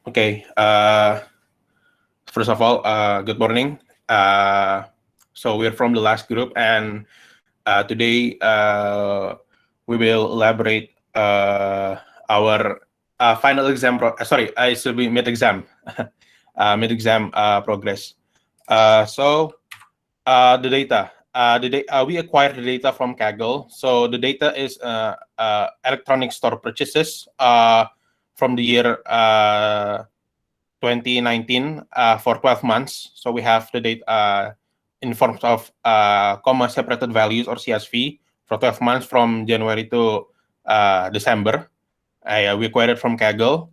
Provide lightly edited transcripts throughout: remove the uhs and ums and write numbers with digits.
Okay. First of all, good morning. So we're from the last group, and today we will elaborate our final exam. Sorry, I should be mid exam, mid exam progress. The data. We acquired the data from Kaggle. So the data is electronic store purchases from the year 2019 for 12 months. So we have the data in forms of comma separated values or CSV for 12 months from January to December. We acquired it from Kaggle.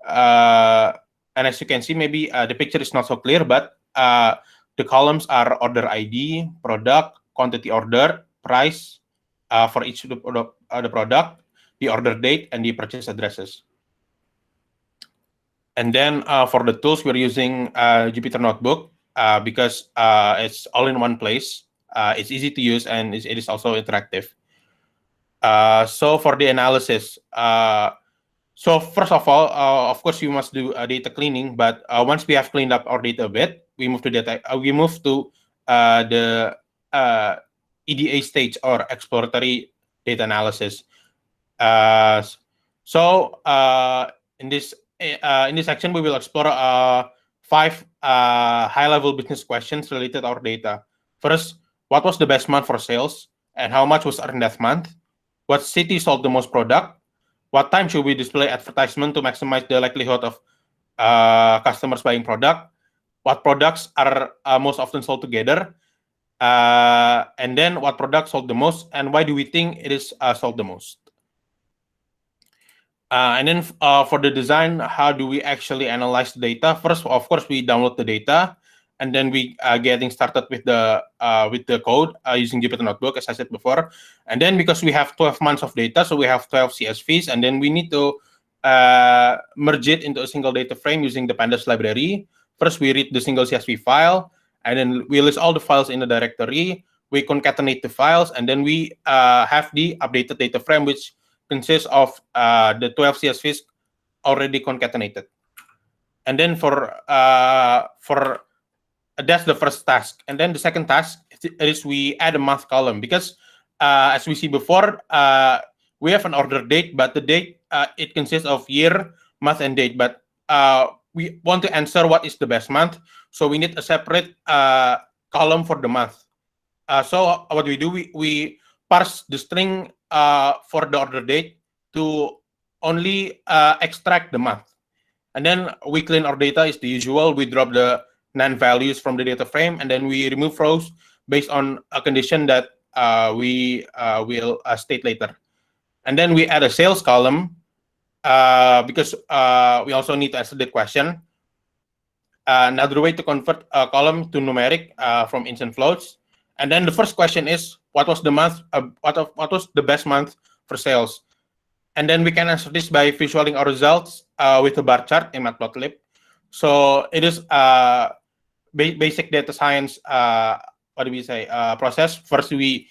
And as you can see, maybe the picture is not so clear, but the columns are order ID, product, quantity order, price for each of the product, the order date, and the purchase addresses. And then for the tools, we're using Jupyter Notebook because it's all in one place. It's easy to use, and it is also interactive. So for the analysis, so first of all, of course, you must do data cleaning. But once we have cleaned up our data a bit, we move to data. We move to the EDA stage or exploratory data analysis. So in this section, we will explore 5 high-level business questions related to our data. First, what was the best month for sales, and how much was earned that month? What city sold the most product? What time should we display advertisement to maximize the likelihood of customers buying product? What products are most often sold together? And then what product sold the most, and why do we think it is sold the most? And then for the design, how do we actually analyze the data? First, of course, we download the data, and then we getting started with the code using Jupyter Notebook, as I said before. And then because we have 12 months of data, so we have 12 CSVs, and then we need to merge it into a single data frame using the pandas library. First, we read the single CSV file, and then we list all the files in the directory. We concatenate the files, and then we have the updated data frame, which consists of the 12 CSVs already concatenated. And then for that's the first task. And then the second task is we add a month column, because as we see before, we have an order date, but the date it consists of year, month, and date. But we want to answer what is the best month, so we need a separate column for the month. So what we do, we parse the string for the order date to only extract the month. And then we clean our data as the usual. We drop the non-values from the data frame, and then we remove rows based on a condition that we will state later. And then we add a sales column because we also need to answer the question. Another way to convert a column to numeric from int and floats. And then the first question is, what was the month? What was the best month for sales? And then we can answer this by visualizing our results with a bar chart in Matplotlib. So it is basic data science. What do we say? Process. First we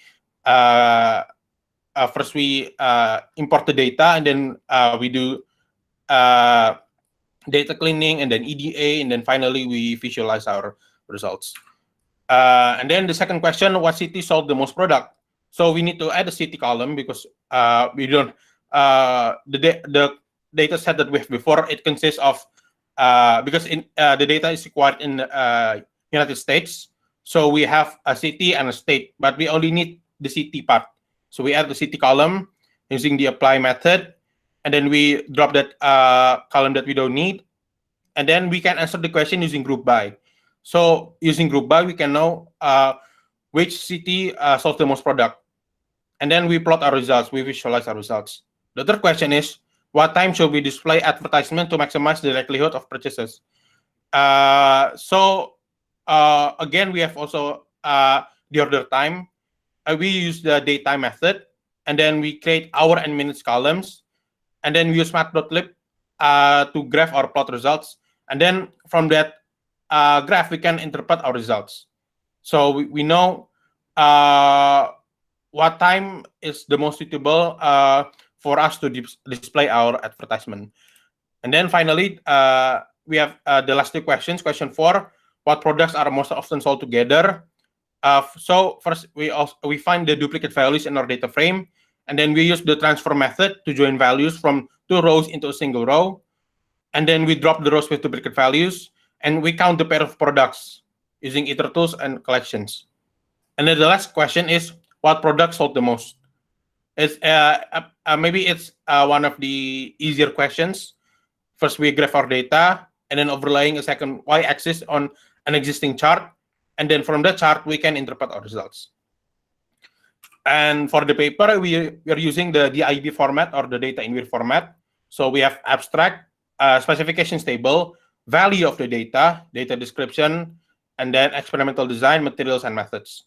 import the data, and then we do data cleaning, and then EDA, and then finally we visualize our results. And then the second question, what city sold the most product? So we need to add a city column, because we don't the data set that we have before, it consists of because the data is required in United States, so we have a city and a state, but we only need the city part. So we add the city column using the apply method, and then we drop that column that we don't need, and then we can answer the question using group by. So using group by, we can know which city sold the most product. And then we plot our results, we visualize our results. The third question is, what time should we display advertisement to maximize the likelihood of purchases? So again, we have also the order time. We use the daytime method, and then we create hour and minutes columns, and then we use Matplotlib to graph our plot results. And then from that graph, we can interpret our results. So we know what time is the most suitable for us to display our advertisement. And then finally, we have the last two questions. Question 4: what products are most often sold together? So first, we find the duplicate values in our data frame, and then we use the transfer method to join values from two rows into a single row. And then we drop the rows with duplicate values, and we count the pair of products using iter_tools and collections. And then the last question is, what products sold the most? It's maybe it's one of the easier questions. First, we graph our data, and then overlaying a second y-axis on an existing chart, and then from the chart we can interpret our results. And for the paper, we are using the DIV format or the data in vir format. So we have abstract, specifications table, value of the data, data description, and then experimental design, materials, and methods.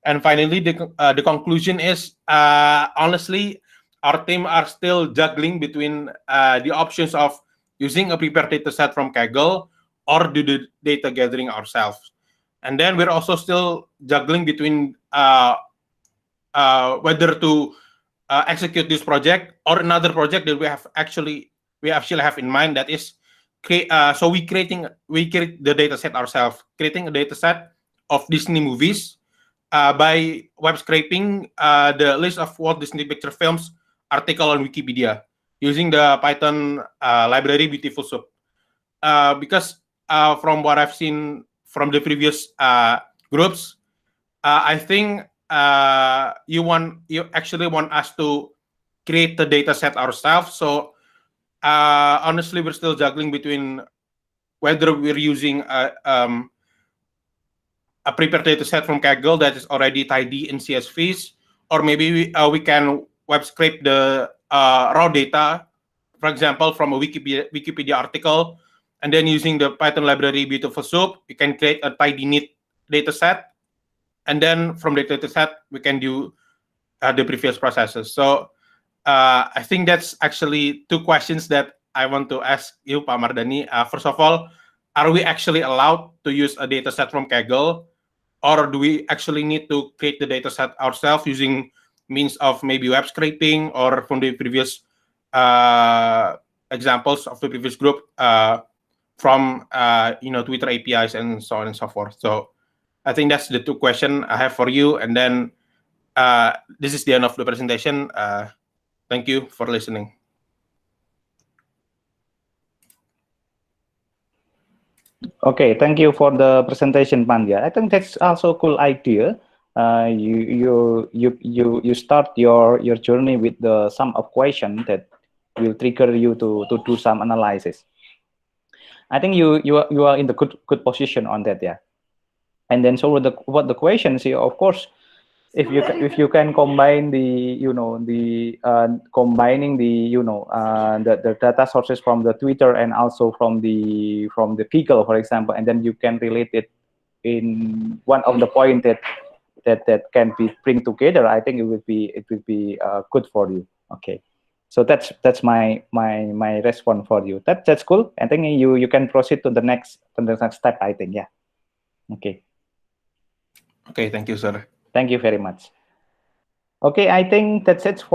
And finally, the conclusion is, honestly, our team are still juggling between the options of using a prepared data set from Kaggle or do the data gathering ourselves. And then we're also still juggling between whether to execute this project or another project that we actually have in mind, that is so we create the data set ourselves, creating a data set of Disney movies by web scraping the list of Walt Disney Picture Films article on Wikipedia using the Python library Beautiful Soup. Because from what I've seen from the previous groups, I think you actually want us to create the data set ourselves. So honestly, we're still juggling between whether we're using a prepared data set from Kaggle that is already tidy in CSVs, or maybe we can web scrape the raw data, for example, from a Wikipedia article, and then using the Python library Beautiful Soup, we can create a tidy neat data set, and then from the data set we can do the previous processes. So I think that's actually two questions that I want to ask you, Pak Mardhani. First of all, are we actually allowed to use a data set from Kaggle, or do we actually need to create the data set ourselves using means of maybe web scraping or from the previous examples of the previous group from Twitter APIs and so on and so forth? So I think that's the two questions I have for you. And then this is the end of the presentation. Thank you for listening. Okay, thank you for the presentation, Pandya. I think that's also a cool idea. You start your journey with the sum of questions that will trigger you to do some analysis. I think you are in the good position on that, yeah. And then so what the questions here, of course, if you can combine the combining the the data sources from the Twitter and also from the Kaggle, for example, and then you can relate it in one of the point that can be bring together, I think it would be good for you. Okay, so that's my response for you. That's cool. I think you can proceed to the next step, I think. Yeah. Okay. Okay, thank you, sir. Thank you very much. Okay, I think that's it for